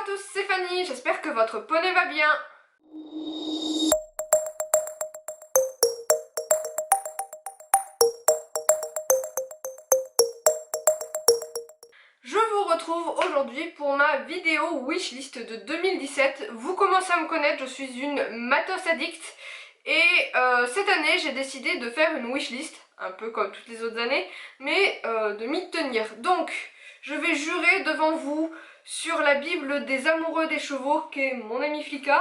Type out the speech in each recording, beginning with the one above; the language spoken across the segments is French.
tous, c'est Fanny, j'espère que votre poney va bien. Je vous retrouve aujourd'hui pour ma vidéo wishlist de 2017. Vous commencez à me connaître, je suis une matos addict et cette année j'ai décidé de faire une wishlist, un peu comme toutes les autres années, mais de m'y tenir. Donc je vais jurer devant vous sur la Bible des amoureux des chevaux, qui est mon ami Flicka.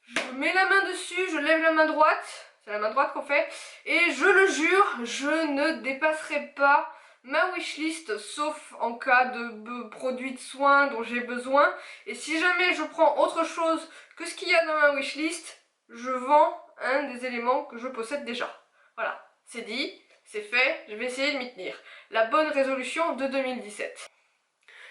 Je mets la main dessus, je lève la main droite, c'est la main droite qu'on fait, et je le jure, je ne dépasserai pas ma wishlist sauf en cas de produits de soins dont j'ai besoin. Et si jamais je prends autre chose que ce qu'il y a dans ma wishlist, je vends un des éléments que je possède déjà. Voilà, c'est dit, c'est fait, je vais essayer de m'y tenir. La bonne résolution de 2017.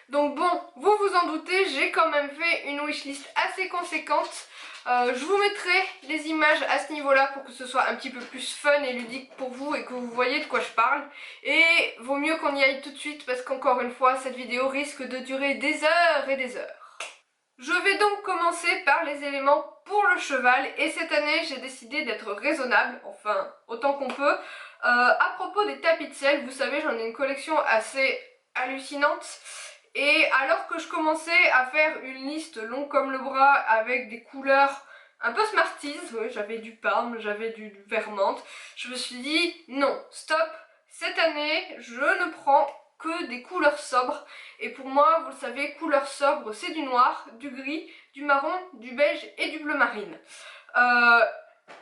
Donc bon, vous vous en doutez, j'ai quand même fait une wishlist assez conséquente. Je vous mettrai les images à ce niveau-là pour que ce soit un petit peu plus fun et ludique pour vous et que vous voyez de quoi je parle. Et vaut mieux qu'on y aille tout de suite parce qu'encore une fois, cette vidéo risque de durer des heures et des heures. Je vais donc commencer par les éléments pour le cheval et cette année j'ai décidé d'être raisonnable, enfin autant qu'on peut. À propos des tapis de selle, vous savez j'en ai une collection assez hallucinante. Et alors que je commençais à faire une liste longue comme le bras avec des couleurs un peu Smarties, oui, j'avais du Parme, j'avais du Vermont, je me suis dit non, stop, cette année je ne prends que des couleurs sobres. Et pour moi, vous le savez, couleurs sobres c'est du noir, du gris, du marron, du beige et du bleu marine.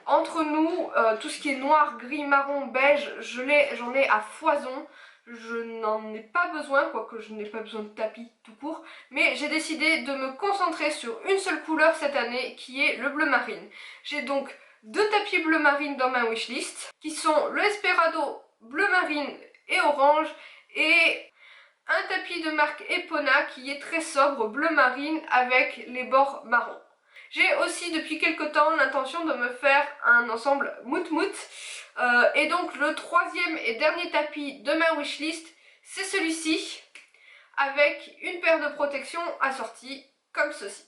Entre nous, tout ce qui est noir, gris, marron, beige, j'en ai à foison. Je n'en ai pas besoin, quoique je n'ai pas besoin de tapis tout court, mais j'ai décidé de me concentrer sur une seule couleur cette année, qui est le bleu marine. J'ai donc deux tapis bleu marine dans ma wishlist, qui sont le Esperado bleu marine et orange, et un tapis de marque Epona qui est très sobre, bleu marine avec les bords marron. J'ai aussi depuis quelque temps l'intention de me faire un ensemble mout-mout. Et donc le troisième et dernier tapis de ma wishlist, c'est celui-ci, avec une paire de protections assorties comme ceci.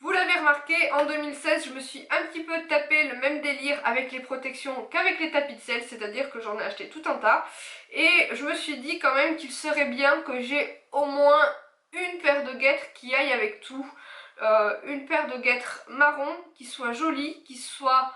Vous l'avez remarqué, en 2016, je me suis un petit peu tapé le même délire avec les protections qu'avec les tapis de selle, c'est-à-dire que j'en ai acheté tout un tas. Et je me suis dit quand même qu'il serait bien que j'ai au moins une paire de guêtres qui aille avec tout. Une paire de guêtres marron qui soit jolie, qui soit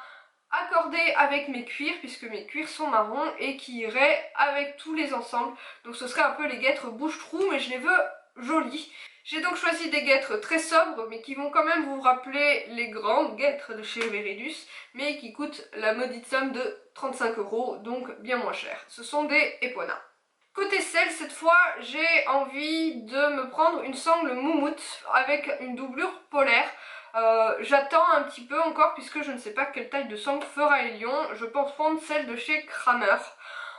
accordée avec mes cuirs, puisque mes cuirs sont marrons, et qui irait avec tous les ensembles. Donc ce serait un peu les guêtres bouche-trou, mais je les veux jolies. J'ai donc choisi des guêtres très sobres, mais qui vont quand même vous rappeler les grandes guêtres de chez Veridus, mais qui coûtent la maudite somme de 35 €, donc bien moins cher. Ce sont des Epona. Côté selle, cette fois, j'ai envie de me prendre une sangle moumoute avec une doublure polaire. J'attends un petit peu encore puisque je ne sais pas quelle taille de sangle fera Elion. Je pense prendre celle de chez Kramer.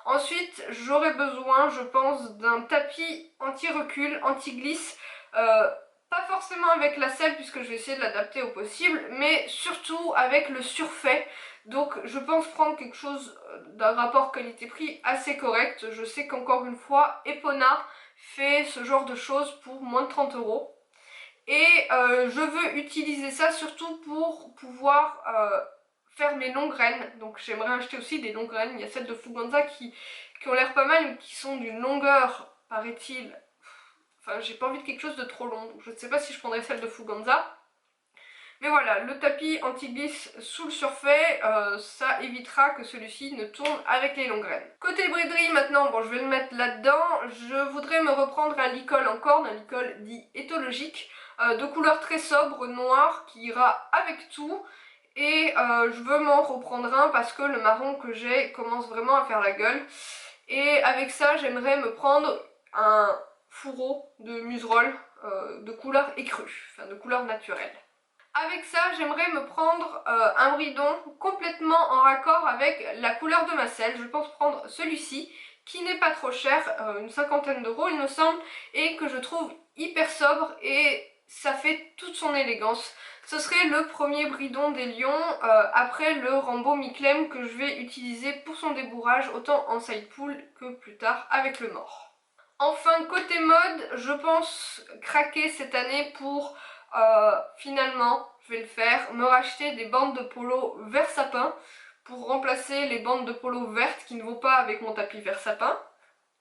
Ensuite, j'aurai besoin, je pense, d'un tapis anti-recul, anti-glisse. Pas forcément avec la selle puisque je vais essayer de l'adapter au possible, mais surtout avec le surfait. Donc je pense prendre quelque chose d'un rapport qualité-prix assez correct. Je sais qu'encore une fois, Epona fait ce genre de choses pour moins de 30 €. Et je veux utiliser ça surtout pour pouvoir faire mes longues graines. Donc j'aimerais acheter aussi des longues graines. Il y a celles de Fuganza qui ont l'air pas mal, mais qui sont d'une longueur, paraît-il. Enfin, j'ai pas envie de quelque chose de trop long. Donc je ne sais pas si je prendrai celle de Fuganza. Mais voilà, le tapis anti-glisse sous le surfait, ça évitera que celui-ci ne tourne avec les longues graines. Côté briderie maintenant, bon je vais le mettre là-dedans, je voudrais me reprendre un licol en corne, un licol dit éthologique, de couleur très sobre, noir, qui ira avec tout. Et je veux m'en reprendre un parce que le marron que j'ai commence vraiment à faire la gueule. Et avec ça, j'aimerais me prendre un fourreau de museroll de couleur écrue, enfin de couleur naturelle. Avec ça, j'aimerais me prendre un bridon complètement en raccord avec la couleur de ma selle. Je pense prendre celui-ci, qui n'est pas trop cher, une cinquantaine d'euros il me semble, et que je trouve hyper sobre et ça fait toute son élégance. Ce serait le premier bridon des lions, après le Rambo Miclem que je vais utiliser pour son débourrage, autant en side pull que plus tard avec le mort. Enfin, côté mode, je pense craquer cette année pour finalement je vais le faire, me racheter des bandes de polo vert sapin pour remplacer les bandes de polo vertes qui ne vont pas avec mon tapis vert sapin.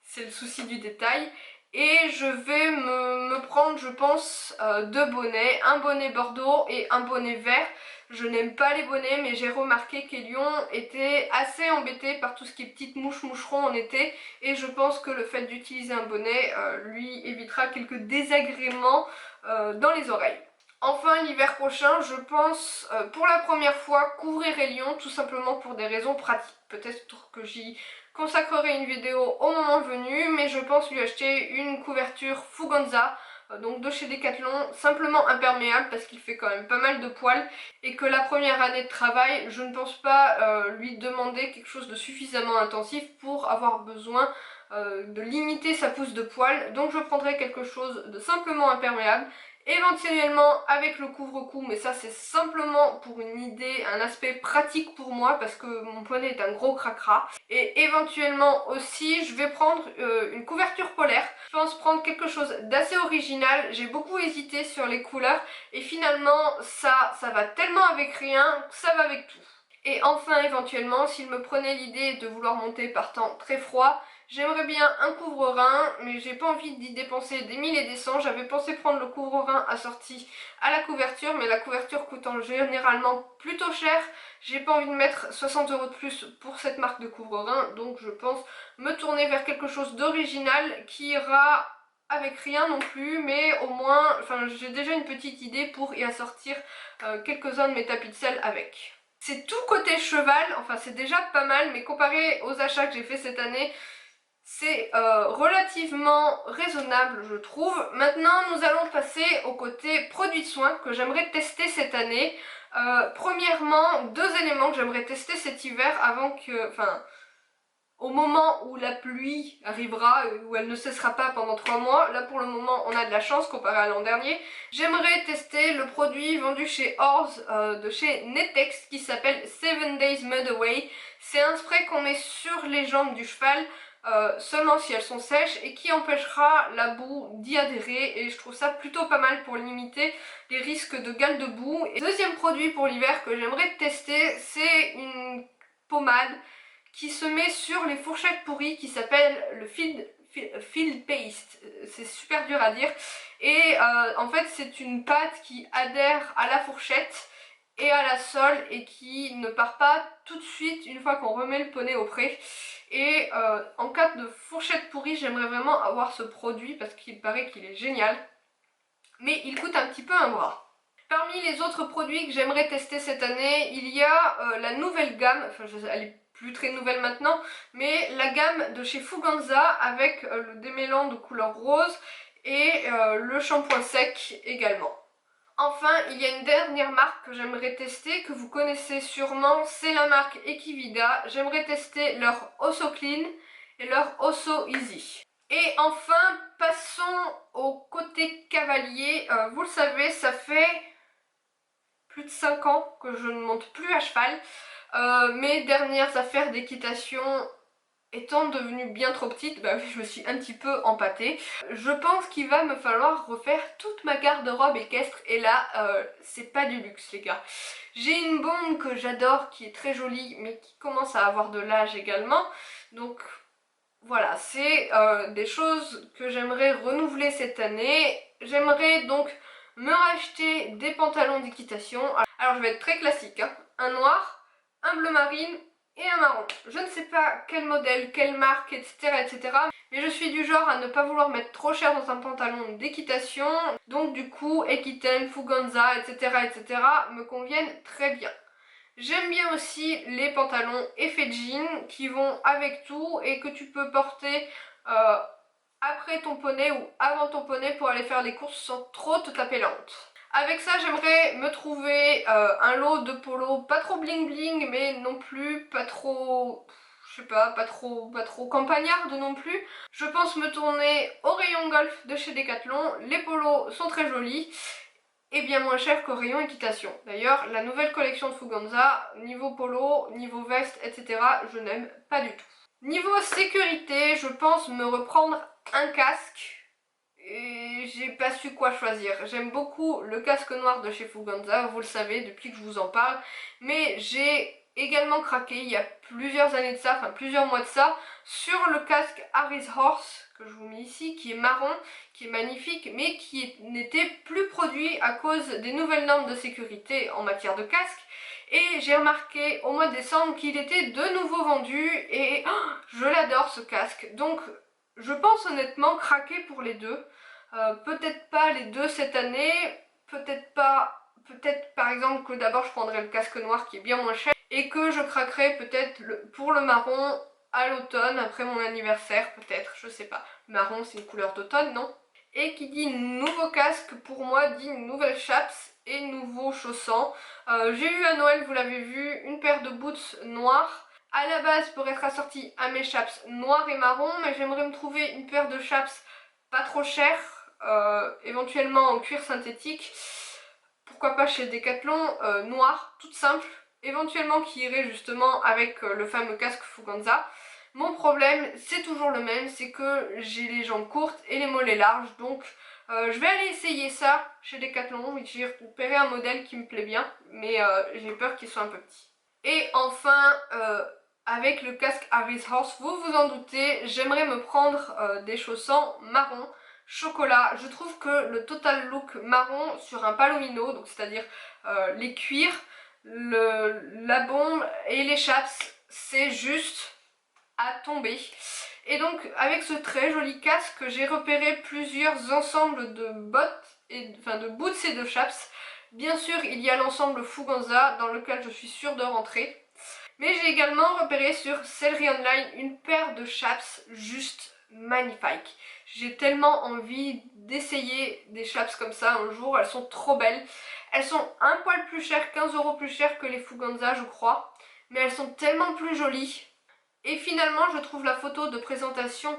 C'est le souci du détail. Et je vais me prendre, je pense, deux bonnets, un bonnet bordeaux et un bonnet vert. Je n'aime pas les bonnets, mais j'ai remarqué qu'Elion était assez embêté par tout ce qui est petites mouches moucherons en été, et je pense que le fait d'utiliser un bonnet lui évitera quelques désagréments dans les oreilles. Enfin, l'hiver prochain, je pense pour la première fois couvrir Elion, tout simplement pour des raisons pratiques. Peut-être que j'y consacrerai une vidéo au moment venu, mais je pense lui acheter une couverture Fuganza, donc de chez Decathlon, simplement imperméable parce qu'il fait quand même pas mal de poils, et que la première année de travail, je ne pense pas lui demander quelque chose de suffisamment intensif pour avoir besoin de limiter sa pousse de poils. Donc je prendrai quelque chose de simplement imperméable, éventuellement avec le couvre-cou, mais ça c'est simplement pour une idée, un aspect pratique pour moi parce que mon poney est un gros cracra. Et éventuellement aussi je vais prendre une couverture polaire. Je pense prendre quelque chose d'assez original, j'ai beaucoup hésité sur les couleurs et finalement ça va tellement avec rien que ça va avec tout. Et enfin éventuellement, s'il me prenait l'idée de vouloir monter par temps très froid, j'aimerais bien un couvre-rein, mais j'ai pas envie d'y dépenser des mille et des cents. J'avais pensé prendre le couvre-rein assorti à la couverture, mais la couverture coûtant généralement plutôt cher, j'ai pas envie de mettre 60 € de plus pour cette marque de couvre-rein, donc je pense me tourner vers quelque chose d'original qui ira avec rien non plus, mais au moins, enfin j'ai déjà une petite idée pour y assortir quelques-uns de mes tapis de sel avec. C'est tout côté cheval, enfin c'est déjà pas mal, mais comparé aux achats que j'ai fait cette année, c'est relativement raisonnable je trouve. Maintenant nous allons passer au côté produits de soins que j'aimerais tester cette année. Premièrement, deux éléments que j'aimerais tester cet hiver avant que... Enfin, au moment où la pluie arrivera, où elle ne cessera pas pendant 3 mois, là pour le moment on a de la chance comparé à l'an dernier, j'aimerais tester le produit vendu chez Horse de chez Netex qui s'appelle 7 Days Mud Away. C'est un spray qu'on met sur les jambes du cheval seulement si elles sont sèches et qui empêchera la boue d'y adhérer, et je trouve ça plutôt pas mal pour limiter les risques de gale de boue. Et deuxième produit pour l'hiver que j'aimerais tester, c'est une pommade qui se met sur les fourchettes pourries qui s'appelle le Field Paste. C'est super dur à dire. Et en fait c'est une pâte qui adhère à la fourchette et à la sole et qui ne part pas tout de suite une fois qu'on remet le poney au pré. Et en cas de fourchette pourrie, j'aimerais vraiment avoir ce produit parce qu'il paraît qu'il est génial. Mais il coûte un petit peu un bras. Parmi les autres produits que j'aimerais tester cette année, il y a la nouvelle gamme, enfin elle est plus très nouvelle maintenant, mais la gamme de chez Fuganza avec le démêlant de couleur rose et le shampoing sec également. Enfin, il y a une dernière marque que j'aimerais tester, que vous connaissez sûrement, c'est la marque Equivida. J'aimerais tester leur Osso Clean et leur Osso Easy. Et enfin, passons au côté cavalier. Vous le savez, ça fait plus de 5 ans que je ne monte plus à cheval. Mes dernières affaires d'équitation étant devenue bien trop petite, bah oui, je me suis un petit peu empâtée. Je pense qu'il va me falloir refaire toute ma garde-robe équestre, et là, c'est pas du luxe les gars. J'ai une bombe que j'adore, qui est très jolie, mais qui commence à avoir de l'âge également. Donc voilà, c'est des choses que j'aimerais renouveler cette année. J'aimerais donc me racheter des pantalons d'équitation. Alors je vais être très classique, hein. Un noir, un bleu marine et un marron. Je ne sais pas quel modèle, quelle marque, etc., etc. Mais je suis du genre à ne pas vouloir mettre trop cher dans un pantalon d'équitation. Donc du coup, Equiten, Fuganza, etc., etc. me conviennent très bien. J'aime bien aussi les pantalons effet jean qui vont avec tout et que tu peux porter après ton poney ou avant ton poney pour aller faire les courses sans trop te taper la honte. Avec ça, j'aimerais me trouver un lot de polo pas trop bling bling, mais non plus pas trop, je sais pas, pas trop campagnarde non plus. Je pense me tourner au rayon golf de chez Decathlon. Les polos sont très jolis et bien moins chers qu'au rayon équitation. D'ailleurs, la nouvelle collection de Fuganza, niveau polo, niveau veste, etc., je n'aime pas du tout. Niveau sécurité, je pense me reprendre un casque et j'ai pas su quoi choisir. J'aime beaucoup le casque noir de chez Fuganza, vous le savez depuis que je vous en parle, mais j'ai également craqué il y a plusieurs années de ça, enfin plusieurs mois de ça, sur le casque Harry's Horse que je vous mets ici, qui est marron, qui est magnifique, mais qui n'était plus produit à cause des nouvelles normes de sécurité en matière de casque. Et j'ai remarqué au mois de décembre qu'il était de nouveau vendu et je l'adore ce casque. Donc je pense honnêtement craquer pour les deux. Peut-être pas les deux cette année, peut-être pas, peut-être par exemple que d'abord je prendrai le casque noir qui est bien moins cher et que je craquerai peut-être pour le marron à l'automne, après mon anniversaire peut-être, je sais pas. Le marron c'est une couleur d'automne, non? Et qui dit nouveau casque pour moi dit nouvelle chaps et nouveau chaussant. J'ai eu à Noël, vous l'avez vu, une paire de boots noirs. À la base pour être assortie à mes chaps noirs et marron, mais j'aimerais me trouver une paire de chaps pas trop chères, éventuellement en cuir synthétique. Pourquoi pas chez Decathlon, noir, toute simple, éventuellement qui irait justement avec le fameux casque Fuganza. Mon problème, c'est toujours le même, c'est que j'ai les jambes courtes et les mollets larges, donc je vais aller essayer ça chez Decathlon. J'ai repéré un modèle qui me plaît bien, mais j'ai peur qu'il soit un peu petit. Et enfin, avec le casque Harry's Horse, vous vous en doutez, j'aimerais me prendre des chaussants marron chocolat. Je trouve que le total look marron sur un palomino, donc c'est-à-dire les cuirs, la bombe et les chaps, c'est juste à tomber. Et donc avec ce très joli casque, j'ai repéré plusieurs ensembles de bottes, enfin de boots et de chaps. Bien sûr il y a l'ensemble Fuganza dans lequel je suis sûre de rentrer. Mais j'ai également repéré sur Sellerie Online une paire de chaps juste magnifiques. J'ai tellement envie d'essayer des chaps comme ça un jour, elles sont trop belles. Elles sont un poil plus chères, 15 € plus chères que les Fuganza je crois, mais elles sont tellement plus jolies. Et finalement je trouve la photo de présentation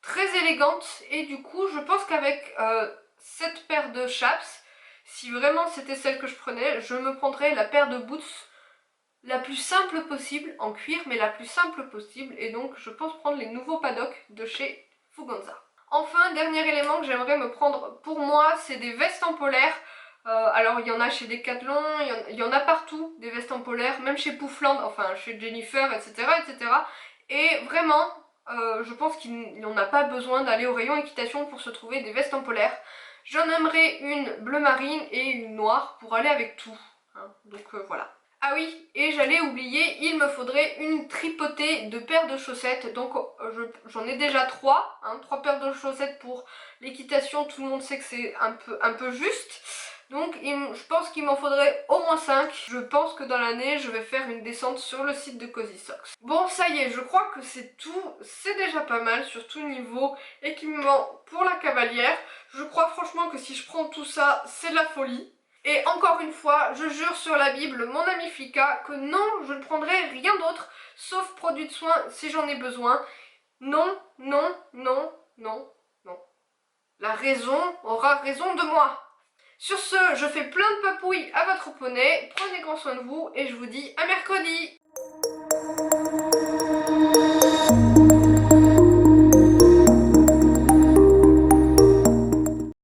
très élégante et du coup je pense qu'avec cette paire de chaps, si vraiment c'était celle que je prenais, je me prendrais la paire de boots la plus simple possible, en cuir, mais la plus simple possible, et donc je pense prendre les nouveaux paddocks de chez Fuganza. Enfin, dernier élément que j'aimerais me prendre pour moi, c'est des vestes en polaire. Alors il y en a chez Decathlon, il y en a partout des vestes en polaire, même chez Poufland, enfin chez Jennifer, etc. etc. Et vraiment, je pense qu'il n'y en a pas besoin d'aller au rayon équitation pour se trouver des vestes en polaire. J'en aimerais une bleu marine et une noire pour aller avec tout. Hein. Donc voilà. Ah oui, et j'allais oublier, il me faudrait une tripotée de paires de chaussettes. Donc j'en ai déjà trois, hein, 3 paires de chaussettes pour l'équitation. Tout le monde sait que c'est un peu juste. Donc je pense qu'il m'en faudrait au moins 5. Je pense que dans l'année, je vais faire une descente sur le site de Cozy Socks. Bon, ça y est, je crois que c'est tout. C'est déjà pas mal, surtout niveau équipement pour la cavalière. Je crois franchement que si je prends tout ça, c'est de la folie. Et encore une fois, je jure sur la Bible, mon ami Fika, que non, je ne prendrai rien d'autre, sauf produits de soins si j'en ai besoin. Non, non, non, non, non. La raison aura raison de moi. Sur ce, je fais plein de papouilles à votre poney, prenez grand soin de vous et je vous dis à mercredi.